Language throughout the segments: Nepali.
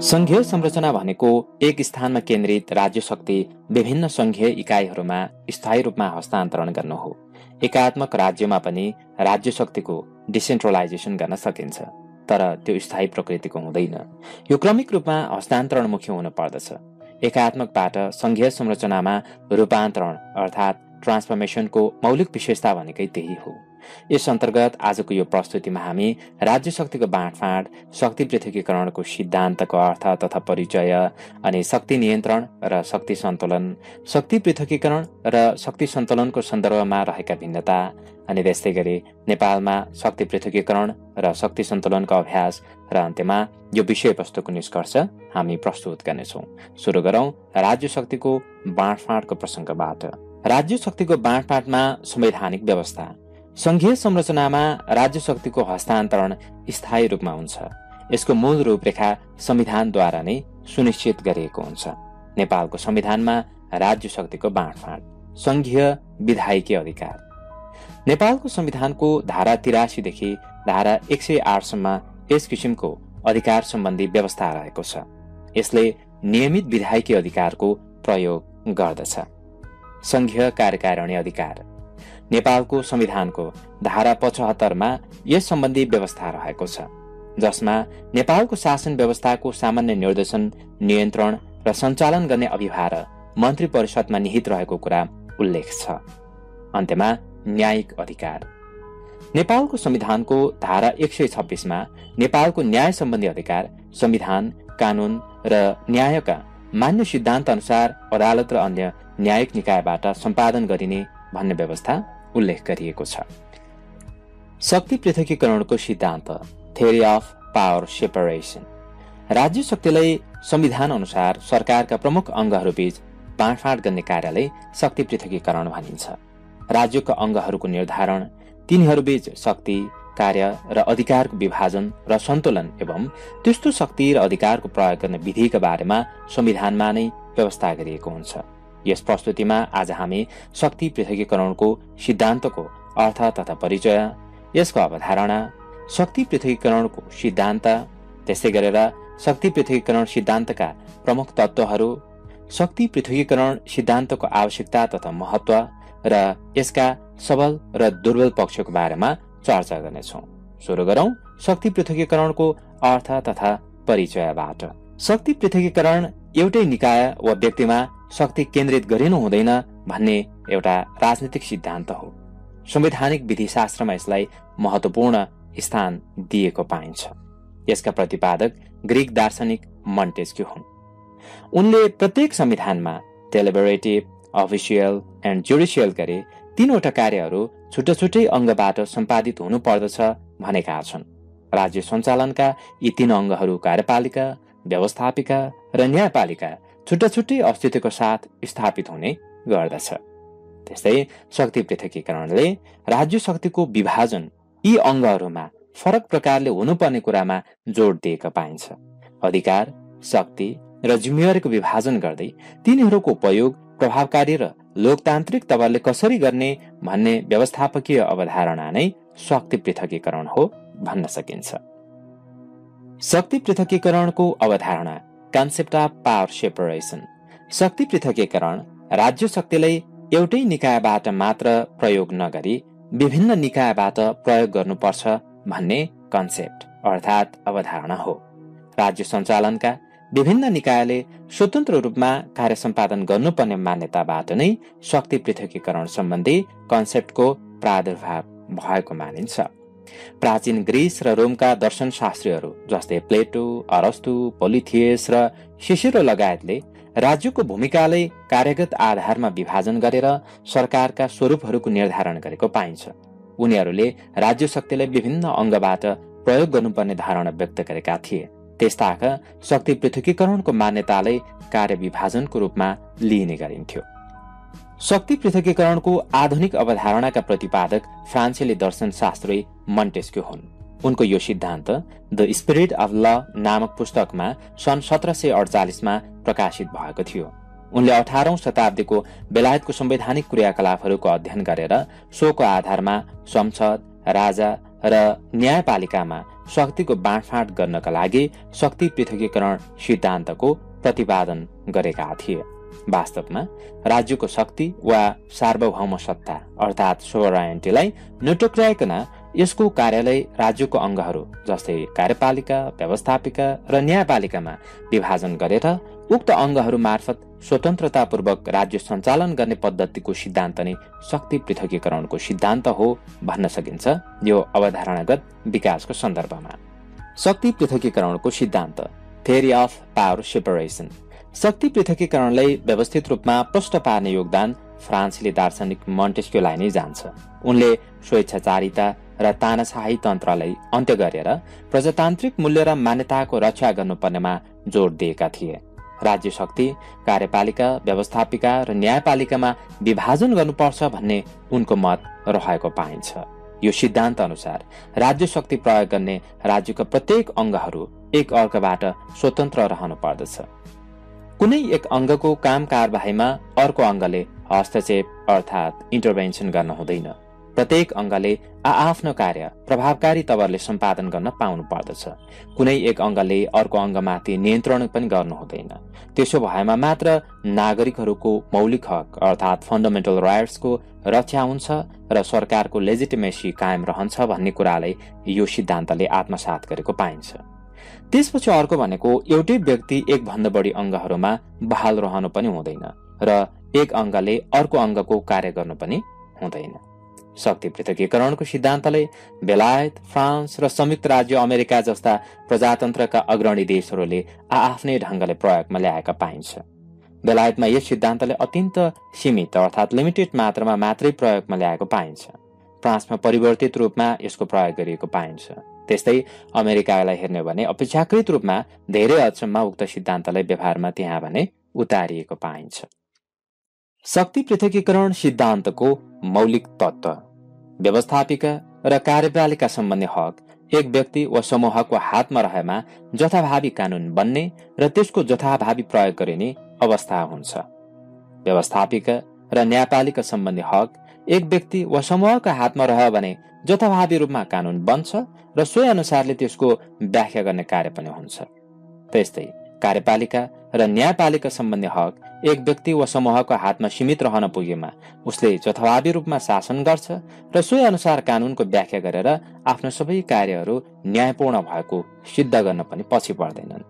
संघीय संरचना भनेको एक स्थानमा केन्द्रित राज्य शक्ति विभिन्न संघीय इकाइहरूमा स्थायी रूपमा हस्तान्तरण गर्नु हो। एकात्मक राज्यमा पनि राज्य शक्तिको डिसेन्ट्रलाइजेसन गर्न सकिन्छ, तर त्यो स्थायी प्रकृतिको हुँदैन। यो क्रमिक रूपमा हस्तान्तरणमुखी हुन पर्दछ। एकात्मकबाट संघीय संरचनामा रूपान्तरण अर्थात् ट्रान्सफर्मेसनको मौलिक विशेषता भनेकै त्यही हो। यस अन्तर्गत आजको यो प्रस्तुतिमा हामी राज्य शक्तिको बाँडफाँड, शक्ति पृथकीकरणको सिद्धान्तको अर्थ तथा परिचय, अनि शक्ति नियन्त्रण र शक्ति सन्तुलन, शक्ति पृथकीकरण र शक्ति सन्तुलनको सन्दर्भमा रहेका भिन्नता, अनि त्यस्तै गरी नेपालमा शक्ति पृथकीकरण र शक्ति सन्तुलनको अभ्यास र अन्त्यमा यो विषयवस्तुको निष्कर्ष हामी प्रस्तुत गर्नेछौँ। सुरु गरौँ राज्य शक्तिको बाँडफाँडको प्रसङ्गबाट। राज्य शक्तिको बाँडफाँडमा संवैधानिक व्यवस्था। संघीय संरचनामा राज्य शक्तिको हस्तान्तरण स्थायी रूपमा हुन्छ। यसको मूल रूपरेखा संविधानद्वारा नै सुनिश्चित गरिएको हुन्छ। नेपालको संविधानमा राज्य शक्तिको बाँडफाँड। संघीय विधायिकी अधिकार। नेपालको संविधानको धारा 83 देखि धारा 108 सम्म यस किसिमको अधिकार सम्बन्धी व्यवस्था रहेको छ। यसले नियमित विधायिकी अधिकारको प्रयोग गर्दछ। संघीय कार्यकारिणी अधिकार। नेपालको संविधानको धारा 75 मा यस सम्बन्धी व्यवस्था रहेको छ, जसमा नेपालको शासन व्यवस्थाको सामान्य निर्देशन, नियन्त्रण र सञ्चालन गर्ने अभिभार मन्त्री परिषदमा निहित रहेको कुरा उल्लेख छ। अन्त्यमा न्यायिक अधिकार। नेपालको संविधानको धारा 126 मा नेपालको न्याय सम्बन्धी अधिकार संविधान, कानून र न्यायका मान्य सिद्धान्त अनुसार अदालत र अन्य न्यायिक निकायबाट सम्पादन गरिने भन्ने व्यवस्था उल्लेख गरिएको छ। शक्ति पृथकीकरणको सिद्धान्त, थ्योरी अफ पावर सेपरेसन। राज्य शक्तिलाई संविधान अनुसार सरकारका प्रमुख अङ्गहरूबीच बाँडफाँड गर्ने कार्यलाई शक्ति पृथकीकरण भनिन्छ। राज्यका अङ्गहरूको निर्धारण, तिनीहरूबीच शक्ति, कार्य र अधिकारको विभाजन र सन्तुलन एवं त्यस्तो शक्ति र अधिकारको प्रयोग गर्ने विधिका बारेमा संविधानमा नै व्यवस्था गरिएको हुन्छ। यस प्रस्तुतिमा आज हामी शक्ति पृथकीकरणको सिद्धान्तको अर्थ तथा परिचय, यसको अवधारणा, शक्ति पृथकीकरणको सिद्धान्त, त्यस्तै गरेर शक्ति पृथकीकरण सिद्धान्तका प्रमुख तत्त्वहरू, शक्ति पृथकीकरण सिद्धान्तको आवश्यकता तथा महत्त्व र यसका सबल र दुर्बल पक्षको बारेमा चर्चा गर्नेछौँ। सुरु गरौँ शक्ति पृथकीकरणको अर्थ तथा परिचयबाट। शक्ति पृथकीकरण एउटै निकाय वा व्यक्तिमा शक्ति केन्द्रित गरिनु हुँदैन भन्ने एउटा राजनीतिक सिद्धान्त हो। संवैधानिक विधिशास्त्रमा यसलाई महत्त्वपूर्ण स्थान दिएको पाइन्छ। यसका प्रतिपादक ग्रीक दार्शनिक मन्टेस्क्यू हुन्। उनले प्रत्येक संविधानमा डेलिबरेटिभ, अफिसियल एन्ड जुडिसियल गरी तीनवटा कार्यहरू छुट्टा छुट्टै अङ्गबाट सम्पादित हुनुपर्दछ भनेका छन्। राज्य सञ्चालनका यी तीन अङ्गहरू कार्यपालिका, व्यवस्थापिका र न्यायपालिका छुट्टा छुट्टै अस्तित्वको साथ स्थापित हुने गर्दछ। त्यस्तै शक्ति पृथकीकरणले राज्य शक्तिको विभाजन यी अङ्गहरूमा फरक प्रकारले हुनुपर्ने कुरामा जोड दिएको पाइन्छ। अधिकार, शक्ति र जिम्मेवारीको विभाजन गर्दै तिनीहरूको उपयोग प्रभावकारी र लोकतान्त्रिक तवरले कसरी गर्ने भन्ने व्यवस्थापकीय अवधारणा नै शक्ति पृथकीकरण हो भन्न सकिन्छ। शक्ति पृथकीकरणको अवधारणा, कन्सेप्ट अफ पावर सेपरेसन। शक्ति पृथकीकरण राज्य शक्तिलाई एउटै निकायबाट मात्र प्रयोग नगरी विभिन्न निकायबाट प्रयोग गर्नुपर्छ भन्ने कन्सेप्ट अर्थात् अवधारणा हो। राज्य सञ्चालनका विभिन्न निकायले स्वतन्त्र रूपमा कार्य सम्पादन गर्नुपर्ने मान्यताबाट नै शक्ति पृथकीकरण सम्बन्धी कन्सेप्टको प्रादुर्भाव भएको मानिन्छ। प्राचीन ग्रीस र रोमका दर्शनशास्त्रीहरू जस्तै प्लेटो, अरस्तु, पोलिथियस र सिसेरो लगायतले राज्यको भूमिकालाई कार्यगत आधारमा विभाजन गरेर सरकारका स्वरूपहरूको निर्धारण गरेको पाइन्छ। उनीहरूले राज्य शक्तिलाई विभिन्न अङ्गबाट प्रयोग गर्नुपर्ने धारणा व्यक्त गरेका थिए। त्यसताक शक्ति पृथकीकरणको मान्यतालाई कार्य विभाजनको रूपमा लिइने गरिन्थ्यो। शक्ति पृथकीकरणको आधुनिक अवधारणाका प्रतिपादक फ्रान्सेली दर्शनशास्त्री मन्टेस्क्यू हुन्। उनको यो सिद्धान्त द स्पिरिट अफ ल नामक पुस्तकमा सन् 1748 मा प्रकाशित भएको थियो। उनले 18औं शताब्दीको बेलायतको संवैधानिक क्रियाकलापहरूको अध्ययन गरेर सोको आधारमा संसद, राजा र न्यायपालिकामा शक्तिको बाँडफाँड गर्नका लागि शक्ति पृथकीकरण सिद्धान्तको प्रतिपादन गरेका थिए। वास्तवमा राज्यको शक्ति वा सार्वभौम सत्ता अर्थात् सोभराइन्टीलाई नटक्र्याइकन यसको कार्यालय राज्यको अङ्गहरू जस्तै कार्यपालिका, व्यवस्थापिका र न्यायपालिकामा विभाजन गरेर उक्त अङ्गहरू मार्फत स्वतन्त्रतापूर्वक राज्य सञ्चालन गर्ने पद्धतिको सिद्धान्त नै शक्ति पृथकीकरणको सिद्धान्त हो भन्न सकिन्छ यो अवधारणागत विकासको सन्दर्भमा। शक्ति पृथकीकरणको सिद्धान्त थ्योरी अफ पावर सेपरेसन। शक्ति पृथकीकरणलाई व्यवस्थित रूपमा प्रष्ट पार्ने योगदान फ्रान्सेली दार्शनिक मोन्टेस्क्यूलाई नै जान्छ। उनले स्वेच्छाचारिता र तानाशाही तन्त्रलाई अन्त्य गरेर प्रजातान्त्रिक मूल्य र मान्यताको रक्षा गर्नुपर्नेमा जोड दिएका थिए। राज्य शक्ति कार्यपालिका, व्यवस्थापिका र न्यायपालिकामा विभाजन गर्नुपर्छ भन्ने उनको मत रहेको पाइन्छ। यो सिद्धान्त अनुसार राज्य शक्ति प्रयोग गर्ने राज्यका प्रत्येक अङ्गहरू एक अर्काबाट स्वतन्त्र रहनु पर्दछ। कुनै एक अङ्गको काम कारबाहीमा अर्को अङ्गले हस्तक्षेप अर्थात् इन्टरभेन्सन गर्न हुँदैन। प्रत्येक अङ्गले आआफ्नो कार्य प्रभावकारी तवरले सम्पादन गर्न पाउनु पर्दछ। कुनै एक अङ्गले अर्को अङ्गमाथि नियन्त्रण पनि गर्नु हुँदैन। त्यसो भएमा मात्र नागरिकहरूको मौलिक हक अर्थात् फन्डामेन्टल राइट्सको रक्षा हुन्छ र सरकारको लेजिटिमेसी कायम रहन्छ भन्ने कुरालाई यो सिद्धान्तले आत्मसात गरेको पाइन्छ। त्यसपछि अर्को भनेको एउटै व्यक्ति एक भन्दा बढी अङ्गहरूमा बहाल रहनु पनि हुँदैन र एक अङ्गले अर्को अङ्गको कार्य गर्नु पनि हुँदैन। शक्ति पृथकीकरणको सिद्धान्तले बेलायत, फ्रान्स र संयुक्त राज्य अमेरिका जस्ता प्रजातन्त्रका अग्रणी देशहरूले आआफ्नै ढङ्गले प्रयोगमा ल्याएका पाइन्छ। बेलायतमा यस सिद्धान्तले अत्यन्त सीमित अर्थात् लिमिटेड मात्रामा मात्रै प्रयोगमा ल्याएको पाइन्छ। फ्रान्समा परिवर्तित रूपमा यसको प्रयोग गरिएको पाइन्छ। त्यस्तै अमेरिकालाई हेर्ने भने अपेक्षाकृत रूपमा धेरै हदसम्म उक्त सिद्धान्तलाई व्यवहारमा त्यहाँ भने उतारिएको पाइन्छ। शक्ति पृथकीकरण सिद्धान्तको मौलिक तत्त्व। व्यवस्थापिका र कार्यपालिका सम्बन्धी हक एक व्यक्ति वा समूहको हातमा रहेमा जथाभावी कानून बन्ने र त्यसको जथाभावी प्रयोग गरिने अवस्था हुन्छ। व्यवस्थापिका र न्यायपालिका सम्बन्धी हक एक व्यक्ति वा समूहका हातमा रह्यो भने जथाभावी रूपमा कानून बन्छ र सोही अनुसारले त्यसको व्याख्या गर्ने कार्य पनि हुन्छ। त्यस्तै कार्यपालिका र न्यायपालिका सम्बन्धी हक एक व्यक्ति वा समूहको हातमा सीमित रहन पुगेमा उसले जथाभावी रूपमा शासन गर्छ र सोही अनुसार कानूनको व्याख्या गरेर आफ्नो सबै कार्यहरू न्यायपूर्ण भएको सिद्ध गर्न पनि पछि पर्दैनन्।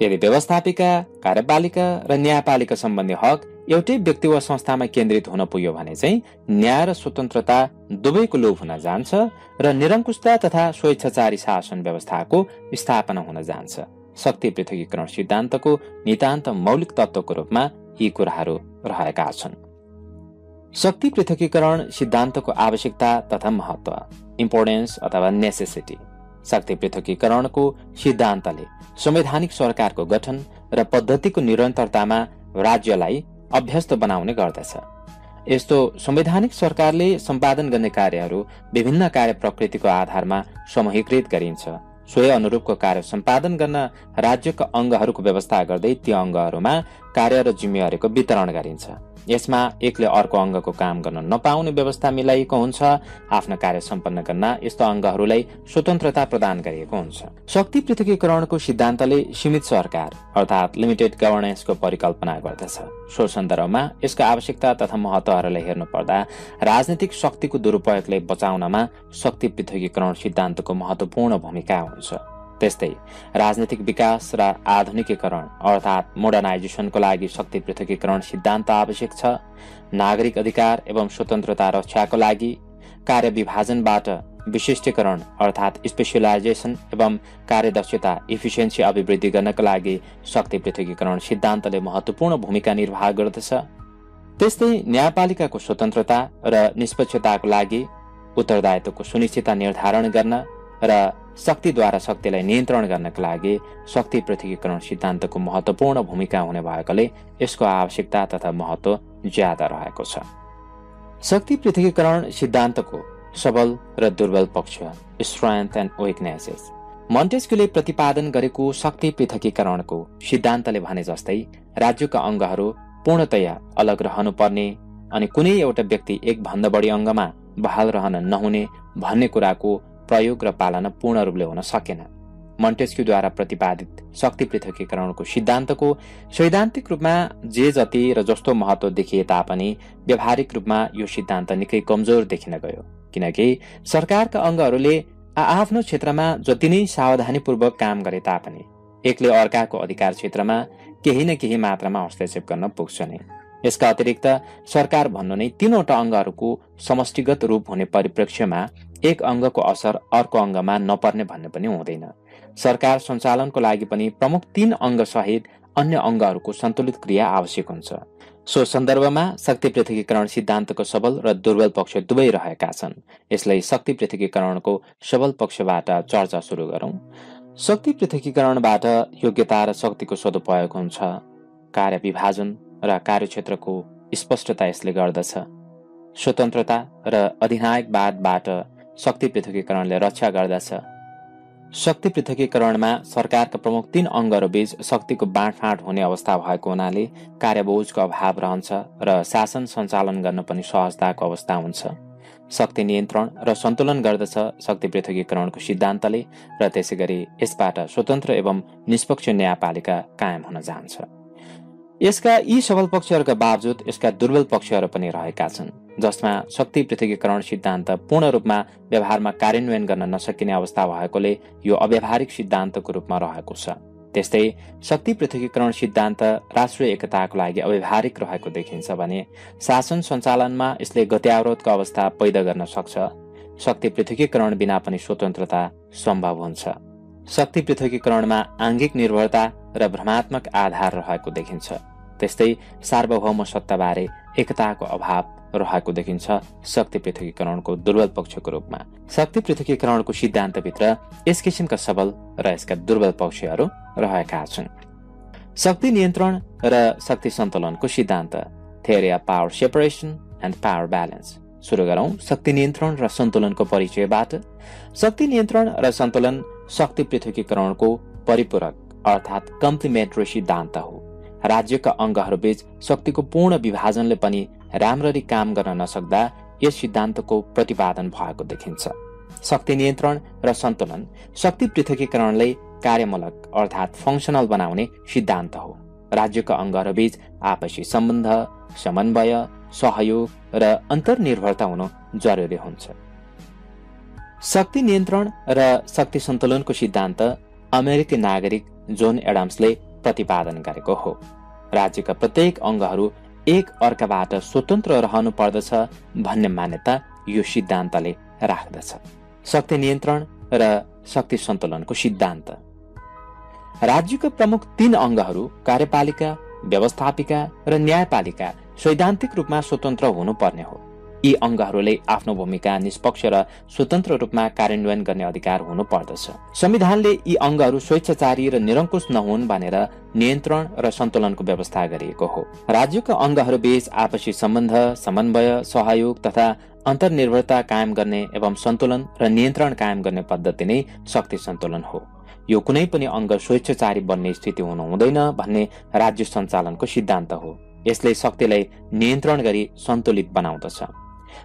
यदि व्यवस्थापिका, कार्यपालिका र न्यायपालिका सम्बन्धी हक एउटै व्यक्ति वा संस्थामा केन्द्रित हुन पुग्यो भने चाहिँ न्याय र स्वतन्त्रता दुवैको लोप हुन जान्छ र निरङ्कुशता तथा स्वेच्छाचारी शासन व्यवस्थाको स्थापना हुन जान्छ। शक्ति पृथकीकरण सिद्धान्तको नितान्त मौलिक तत्त्वको रूपमा यी कुराहरू रहेका छन्। शक्ति पृथकीकरण सिद्धान्तको आवश्यकता तथा महत्त्व, इम्पोर्टेन्स अथवा नेसेसिटी। शक्ति पृथकीकरणको सिद्धान्तले संवैधानिक सरकारको गठन र पद्धतिको निरन्तरतामा राज्यलाई अभ्यस्त बनाउने गर्दछ। यस्तो संवैधानिक सरकारले सम्पादन गर्ने कार्यहरू विभिन्न कार्य प्रकृतिको आधारमा समूहीकृत गरिन्छ। सोही अनुरूपको कार्य सम्पादन गर्न राज्यका अङ्गहरूको व्यवस्था गर्दै ती अङ्गहरूमा कार्य र जिम्मेवारीको वितरण गरिन्छ। यसमा एकले अर्को अङ्गको काम गर्न नपाउने व्यवस्था मिलाइएको हुन्छ। आफ्नो कार्य सम्पन्न गर्न यस्तो अङ्गहरूलाई स्वतन्त्रता प्रदान गरिएको हुन्छ। शक्ति पृथकीकरणको सिद्धान्तले सीमित सरकार अर्थात् लिमिटेड गभर्नेन्सको परिकल्पना गर्दछ। सो सन्दर्भमा यसको आवश्यकता तथा महत्त्वहरूलाई हेर्नु पर्दा राजनीतिक शक्तिको दुरुपयोगलाई बचाउनमा शक्ति पृथकीकरण सिद्धान्तको महत्त्वपूर्ण भूमिका हुन्छ। त्यस्तै राजनीतिक विकास र आधुनिकीकरण अर्थात् मोडर्नाइजेसनको लागि शक्ति पृथकीकरण सिद्धान्त आवश्यक छ। नागरिक अधिकार एवं स्वतन्त्रता रक्षाको लागि कार्य विभाजनबाट विशिष्टीकरण अर्थात् स्पेशलाइजेसन एवं कार्यदक्षता इफिसियन्सी अभिवृद्धि गर्नका लागि शक्ति पृथकीकरण सिद्धान्तले महत्त्वपूर्ण भूमिका निर्वाह गर्दछ। त्यस्तै न्यायपालिकाको स्वतन्त्रता र निष्पक्षताको लागि उत्तरदायित्वको सुनिश्चितता निर्धारण गर्न र शक्तिद्वारा शक्तिलाई नियन्त्रण गर्नका लागि शक्ति पृथकीकरण सिद्धान्तको महत्त्वपूर्ण भूमिका हुने भएकोले यसको आवश्यकता तथा महत्त्व ज्यादा रहेको छ। शक्ति पृथकीकरण सिद्धान्तको सबल र दुर्बल पक्ष, स्ट्रेन्थ एन्ड विकनेसेस। मन्टेस्क्यूले प्रतिपादन गरेको शक्ति पृथकीकरणको सिद्धान्तले भने जस्तै राज्यका अङ्गहरू पूर्णतया अलग रहनुपर्ने अनि कुनै एउटा व्यक्ति एक भन्दा बढी अङ्गमा बहाल रहन नहुने भन्ने कुराको प्रयोग र पालना पूर्ण रूपले हुन सकेन। मन्टेस्क्यूद्वारा प्रतिपादित शक्ति पृथकीकरणको सिद्धान्तको सैद्धान्तिक रूपमा जे जति र जस्तो महत्व देखिए तापनि व्यावहारिक रूपमा यो सिद्धान्त निकै कमजोर देखिन गयो, किनकि सरकारका अङ्गहरूले आफ्नो क्षेत्रमा जति नै सावधानीपूर्वक काम गरे तापनि एकले अर्काको अधिकार क्षेत्रमा केही न केही मात्रामा हस्तक्षेप गर्न पुग्छ नै। यसका अतिरिक्त सरकार भन्नु नै तीनवटा अङ्गहरूको समष्टिगत रूप हुने परिप्रेक्ष्यमा एक अङ्गको असर अर्को अङ्गमा नपर्ने भन्ने पनि हुँदैन। सरकार सञ्चालनको लागि पनि प्रमुख 3 अङ्ग सहित अन्य अङ्गहरूको सन्तुलित क्रिया आवश्यक हुन्छ। सो सन्दर्भमा शक्ति पृथकीकरण सिद्धान्तको सबल र दुर्बल पक्ष दुवै रहेका छन्। यसलाई शक्ति पृथकीकरणको सबल पक्षबाट चर्चा सुरु गरौं। शक्ति पृथकीकरणबाट योग्यता र शक्तिको सदुपयोग हुन्छ। कार्य विभाजन र कार्यक्षेत्रको स्पष्टता यसले गर्दछ। स्वतन्त्रता र अधिनायकवादबाट शक्ति पृथकीकरणले रक्षा गर्दछ। शक्ति पृथकीकरणमा सरकारका प्रमुख 3 अङ्गहरूबीच शक्तिको बाँडफाँड हुने अवस्था भएको हुनाले कार्यबोझको अभाव रहन्छ र शासन सञ्चालन गर्न पनि सहजताको अवस्था हुन्छ। शक्ति नियन्त्रण र सन्तुलन गर्दछ शक्ति पृथकीकरणको सिद्धान्तले र त्यसैगरी यसबाट स्वतन्त्र एवं निष्पक्ष न्यायपालिका कायम हुन जान्छ। यसका यी सबल पक्षहरूका बावजुद यसका दुर्बल पक्षहरू पनि रहेका छन्, जसमा शक्ति पृथकीकरण सिद्धान्त पूर्ण रूपमा व्यवहारमा कार्यान्वयन गर्न नसकिने अवस्था भएकोले यो अव्यावहारिक सिद्धान्तको रूपमा रहेको छ। त्यस्तै शक्ति पृथकीकरण सिद्धान्त राष्ट्रिय एकताको लागि अव्यावहारिक रहेको देखिन्छ भने शासन सञ्चालनमा यसले गत्यावरोधको अवस्था पैदा गर्न सक्छ। शक्ति पृथकीकरण बिना पनि स्वतन्त्रता सम्भव हुन्छ। शक्ति पृथकीकरणमा आंगिक निर्भरता र भ्रमात्मक आधार रहेको देखिन्छ। त्यस्तै सार्वभौम सत्ताबारे एकताको अभाव रहेको देखिन्छ शक्ति पृथकीकरणको दुर्बल पक्षको रूपमा। शक्ति पृथकीकरणको सिद्धान्तभित्र यस किसिमका सबल र यसका दुर्बल पक्षहरू रहेका छन्। शक्ति नियन्त्रण र शक्ति सन्तुलनको सिद्धान्त, theory of power separation and power balance. सुरु गरौं शक्ति नियन्त्रण र सन्तुलनको परिचयबाट। शक्ति नियन्त्रण र सन्तुलन शक्ति पृथकीकरणको परिपूरक अर्थात् कम्प्लिमेन्ट्री सिद्धान्त हो। राज्यका अङ्गहरूबीच शक्तिको पूर्ण विभाजनले पनि राम्ररी काम गर्न नसक्दा यस सिद्धान्तको प्रतिपादन भएको देखिन्छ। शक्ति नियन्त्रण र सन्तुलन शक्ति पृथकीकरणले कार्यमूलक अर्थात् फङ्सनल बनाउने सिद्धान्त हो। राज्यका अङ्गहरूबीच आपसी सम्बन्ध, समन्वय, सहयोग र अन्तर्निर्भरता हुनु जरुरी हुन्छ। शक्ति नियन्त्रण र शक्ति सन्तुलनको सिद्धान्त अमेरिकी नागरिक जोन एडम्सले प्रतिपादन गरेको हो। राज्यका प्रत्येक अङ्गहरू एक अर्काबाट स्वतन्त्र रहनु पर्दछ भन्ने मान्यता यो सिद्धान्तले राख्दछ। शक्ति नियन्त्रण र शक्ति सन्तुलनको सिद्धान्त। राज्यका प्रमुख 3 अङ्गहरू कार्यपालिका, व्यवस्थापिका र न्यायपालिका सैद्धान्तिक रूपमा स्वतन्त्र हुनुपर्ने हो। यी अङ्गहरूले आफ्नो भूमिका निष्पक्ष र स्वतन्त्र रूपमा कार्यान्वयन गर्ने अधिकार हुनु पर्दछ। संविधानले यी अङ्गहरू स्वेच्छाचारी र निरङ्कुश नहुन् भनेर नियन्त्रण र सन्तुलनको व्यवस्था गरिएको हो। राज्यका अङ्गहरूबीच आपसी सम्बन्ध, समन्वय, सहयोग तथा अन्तर्निर्भरता कायम गर्ने एवं सन्तुलन र नियन्त्रण कायम गर्ने पद्धति नै शक्ति सन्तुलन हो। यो कुनै पनि अङ्ग स्वेच्छाचारी बन्ने स्थिति हुनु हुँदैन भन्ने राज्य सञ्चालनको सिद्धान्त हो। यसले शक्तिलाई नियन्त्रण गरी सन्तुलित बनाउँदछ।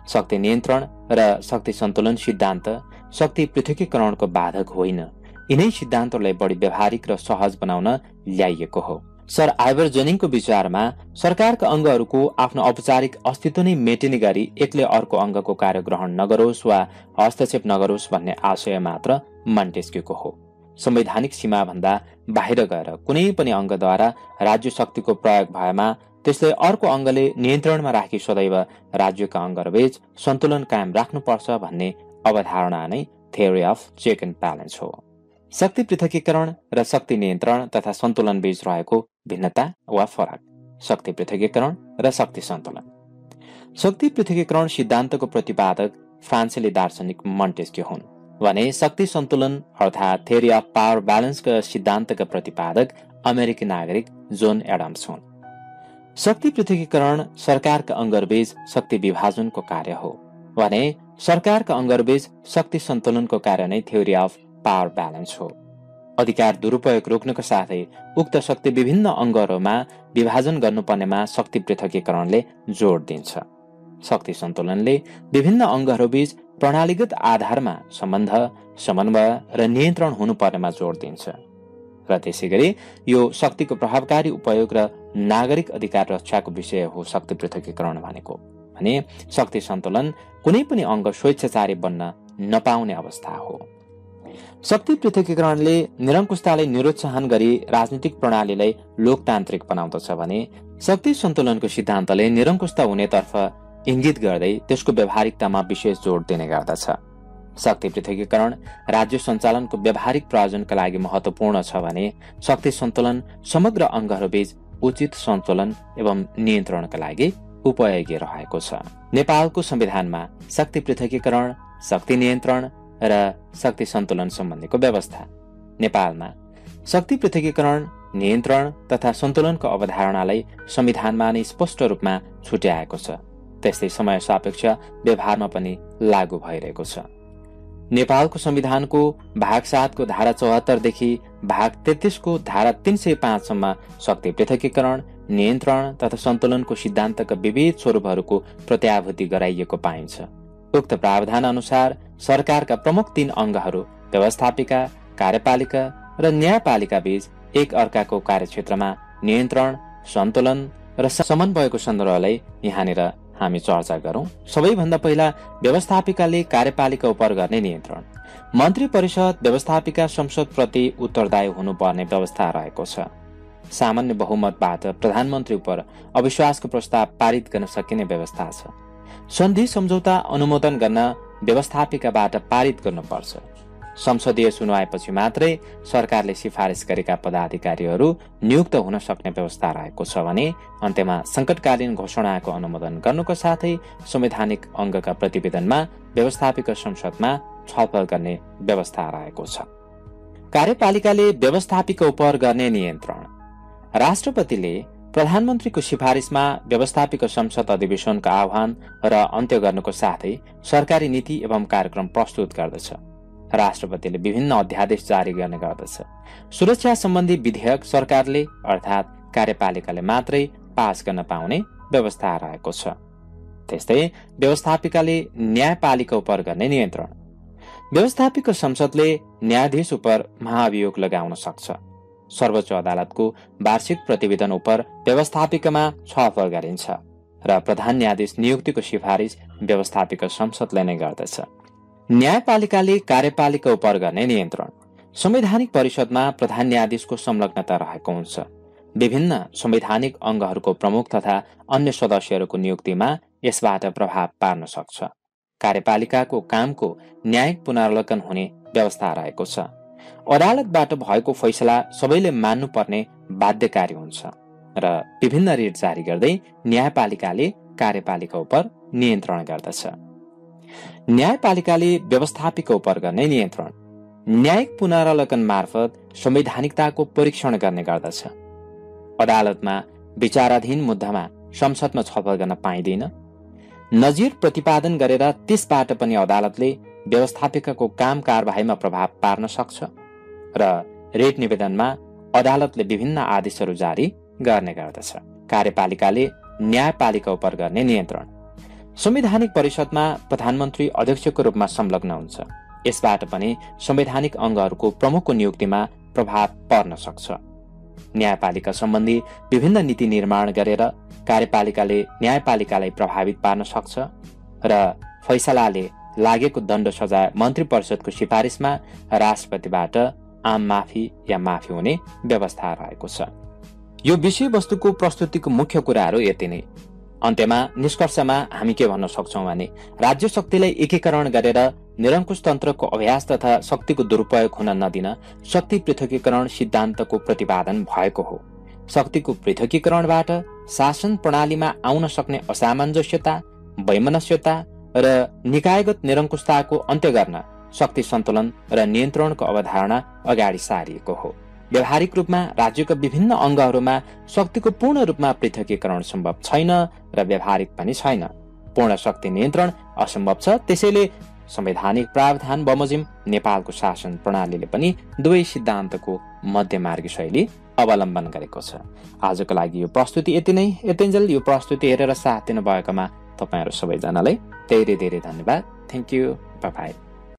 शक्ति नियन्त्रण र शक्ति सन्तुलन सिद्धान्त शक्ति पृथकीकरणको बाधक होइन। यिनै सिद्धान्तलाई बढी व्यावहारिक र सहज बनाउन ल्याइएको हो। सर आइभर जेनिङको विचारमा सरकारका अङ्गहरूको आफ्नो औपचारिक अस्तित्व नै मेटिने गरी एकले अर्को अङ्गको कार्य ग्रहण नगरोस् वा हस्तक्षेप नगरोस् भन्ने आशय मात्र मन्टेस्क्यूको हो। संवैधानिक सीमा भन्दा बाहिर गएर कुनै पनि अङ्गद्वारा राज्य शक्तिको प्रयोग भएमा त्यसले अर्को अङ्गले नियन्त्रणमा राखी सदैव राज्यका अङ्गहरूबीच सन्तुलन कायम राख्नुपर्छ भन्ने अवधारणा नै theory of check and balance हो। शक्ति पृथकीकरण र शक्ति नियन्त्रण तथा सन्तुलन बीच रहेको भिन्नता वा फरक। शक्ति पृथकीकरण र शक्ति सन्तुलन। शक्ति पृथकीकरण सिद्धान्तको प्रतिपादक फ्रान्सेली दार्शनिक मन्टेस्क्यू हुन् भने शक्ति सन्तुलन अर्थात् थ्योरी अफ पावर ब्यालेन्सका सिद्धान्तका प्रतिपादक अमेरिकी नागरिक जोन एडम्स हुन्। शक्ति पृथकीकरण सरकारका अङ्गहरूबीच शक्ति विभाजनको कार्य हो भने सरकारका अङ्गहरूबीच शक्ति सन्तुलनको कार्य नै थ्योरी अफ पावर ब्यालेन्स हो। अधिकार दुरुपयोग रोक्नुका साथै उक्त शक्ति विभिन्न अङ्गहरूमा विभाजन गर्नुपर्नेमा शक्ति पृथकीकरणले जोड दिन्छ। शक्ति सन्तुलनले विभिन्न अङ्गहरूबीच प्रणालीगत आधारमा सम्बन्ध, समन्वय र नियन्त्रण हुनुपर्नेमा जोड दिन्छ र त्यसैगरी यो शक्तिको प्रभावकारी उपयोग र नागरिक अधिकार रक्षाको विषय हो शक्ति पृथकीकरण भनेको। भने शक्ति सन्तुलन कुनै पनि अङ्ग स्वेच्छाचारी बन्न नपाउने अवस्था हो। शक्ति पृथकीकरणले निरङ्कुशतालाई निरुत्साहन गरी राजनीतिक प्रणालीलाई लोकतान्त्रिक बनाउँदछ भने शक्ति सन्तुलनको सिद्धान्तले निरङ्कुशता हुनेतर्फ इङ्गित गर्दै त्यसको व्यावहारिकतामा विशेष जोड दिने गर्दछ। शक्ति पृथकीकरण राज्य सञ्चालनको व्यावहारिक प्रयोजनका लागि महत्त्वपूर्ण छ भने शक्ति सन्तुलन समग्र अङ्गहरूबीच उचित सन्तुलन एवं नियन्त्रणका लागि उपयोगी रहेको छ। नेपालको संविधानमा शक्ति पृथकीकरण, शक्ति नियन्त्रण र शक्ति सन्तुलन सम्बन्धीको व्यवस्था। नेपालमा शक्ति पृथकीकरण, नियन्त्रण तथा सन्तुलनको अवधारणालाई संविधानमा नै स्पष्ट रूपमा छुट्याएको छ। त्यस्तै समय सापेक्ष व्यवहारमा पनि लागू भइरहेको छ। नेपालको संविधानको भाग 7 को धारा 74 देखि भाग 33 को धारा 305 सम्म शक्ति पृथकीकरण, नियन्त्रण तथा सन्तुलनको सिद्धान्तका विविध स्वरूपहरूको प्रत्याभूति गराइएको पाइन्छ। उक्त प्रावधान अनुसार सरकारका प्रमुख 3 अङ्गहरू व्यवस्थापिका, कार्यपालिका र न्यायपालिका बीच एक अर्काको कार्यक्षेत्रमा नियन्त्रण, सन्तुलन र समन्वयको सन्दर्भलाई यहाँनिर हामी चर्चा गरौं। सबैभन्दा पहिला व्यवस्थापिकाले कार्यपालिका उपर गर्ने नियन्त्रण। मन्त्री परिषद व्यवस्थापिका संसद प्रति उत्तरदायी हुनुपर्ने व्यवस्था रहेको छ। सामान्य बहुमतबाट प्रधानमन्त्री उपर अविश्वासको प्रस्ताव पारित गर्न सकिने व्यवस्था छ। सन्धि सम्झौता अनुमोदन गर्न व्यवस्थापिकाबाट पारित गर्नुपर्छ। संसदीय सुनवाईपछि मात्रै सरकारले सिफारिस गरेका पदाधिकारीहरू नियुक्त हुन सक्ने व्यवस्था रहेको छ भने अन्त्यमा संकटकालीन घोषणाको अनुमोदन गर्नुको साथै संवैधानिक अङ्गका प्रतिवेदनमा व्यवस्थापिका संसदमा छलफल गर्ने व्यवस्था रहेको छ। कार्यपालिकाले व्यवस्थापिका उपर गर्ने नियन्त्रण। राष्ट्रपतिले प्रधानमन्त्रीको सिफारिसमा व्यवस्थापिका संसद अधिवेशनको आह्वान र अन्त्य गर्नुको साथै सरकारी नीति एवं कार्यक्रम प्रस्तुत गर्दछ। राष्ट्रपतिले विभिन्न अध्यादेश जारी गर्ने गर्दछ। सुरक्षा सम्बन्धी विधेयक सरकारले अर्थात् कार्यपालिकाले मात्रै पास गर्न पाउने व्यवस्था रहेको छ। त्यस्तै व्यवस्थापिकाले न्यायपालिका उपर गर्ने नियन्त्रण। व्यवस्थापिका संसदले न्यायाधीश उपर महाभियोग लगाउन सक्छ। सर्वोच्च अदालतको वार्षिक प्रतिवेदन उपर व्यवस्थापिकामा छलफल गरिन्छ र प्रधान न्यायाधीश नियुक्तिको सिफारिस व्यवस्थापिका संसदले नै गर्दछ। न्यायपालिकाले कार्यपालिका उपर गर्ने नियन्त्रण। संवैधानिक परिषदमा प्रधान न्यायाधीशको संलग्नता रहेको हुन्छ। विभिन्न संवैधानिक अङ्गहरूको प्रमुख तथा अन्य सदस्यहरूको नियुक्तिमा यसबाट प्रभाव पार्न सक्छ। कार्यपालिकाको कामको न्यायिक पुनरावलोकन हुने व्यवस्था रहेको छ। अदालतबाट भएको फैसला सबैले मान्नुपर्ने बाध्यकारी हुन्छ र विभिन्न रिट जारी गर्दै न्यायपालिकाले कार्यपालिका उपर नियन्त्रण गर्दछ। न्यायपालिकाले व्यवस्थापिका उपर गर्ने नियन्त्रण। न्यायिक पुनरावलोकन मार्फत संवैधानिकताको परीक्षण गर्ने गर्दछ। अदालतमा विचाराधीन मुद्दामा संसदमा छलफल गर्न पाइँदैन। नजिर प्रतिपादन गरेर त्यसबाट पनि अदालतले व्यवस्थापिकाको काम कारबाहीमा प्रभाव पार्न सक्छ र रेट निवेदनमा अदालतले विभिन्न आदेशहरू जारी गर्ने गर्दछ। कार्यपालिकाले न्यायपालिका उपर गर्ने नियन्त्रण। संवैधानिक परिषदमा प्रधानमन्त्री अध्यक्षको रूपमा संलग्न हुन्छ। यसबाट पनि संवैधानिक अङ्गहरूको प्रमुखको नियुक्तिमा प्रभाव पर्न सक्छ। न्यायपालिका सम्बन्धी विभिन्न नीति निर्माण गरेर कार्यपालिकाले न्यायपालिकालाई प्रभावित पार्न सक्छ र फैसलाले लागेको दण्ड सजाय मन्त्री परिषदको सिफारिसमा राष्ट्रपतिबाट आम माफी या माफी हुने व्यवस्था रहेको छ। यो विषयवस्तुको प्रस्तुतिको मुख्य कुराहरू यति नै। अन्त्यमा निष्कर्षमा हामी के भन्न सक्छौं भने राज्य शक्तिलाई एकीकरण गरेर निरङ्कुश तन्त्रको अभ्यास तथा शक्तिको दुरुपयोग हुन नदिन शक्ति पृथकीकरण सिद्धान्तको प्रतिपादन भएको हो। शक्तिको पृथकीकरणबाट शासन प्रणालीमा आउन सक्ने असामञ्जस्यता, वैमनस्यता र निकायगत निरङ्कुशताको अन्त्य गर्न शक्ति सन्तुलन र नियन्त्रणको अवधारणा अगाडि सारिएको हो। व्यावहारिक रूपमा राज्यका विभिन्न अङ्गहरूमा शक्तिको पूर्ण रूपमा पृथकीकरण सम्भव छैन र व्यावहारिक पनि छैन। पूर्ण शक्ति नियन्त्रण असम्भव छ। त्यसैले संवैधानिक प्रावधान बमोजिम नेपालको शासन प्रणालीले पनि दुवै सिद्धान्तको मध्यमार्गी शैली अवलम्बन गरेको छ। आजको लागि यो प्रस्तुति यति नै। यतिन्जेल यो प्रस्तुति हेरेर साथ दिनु भएकोमा तपाईँहरू सबैजनालाई धेरै धेरै धन्यवाद। Thank you. Bye bye.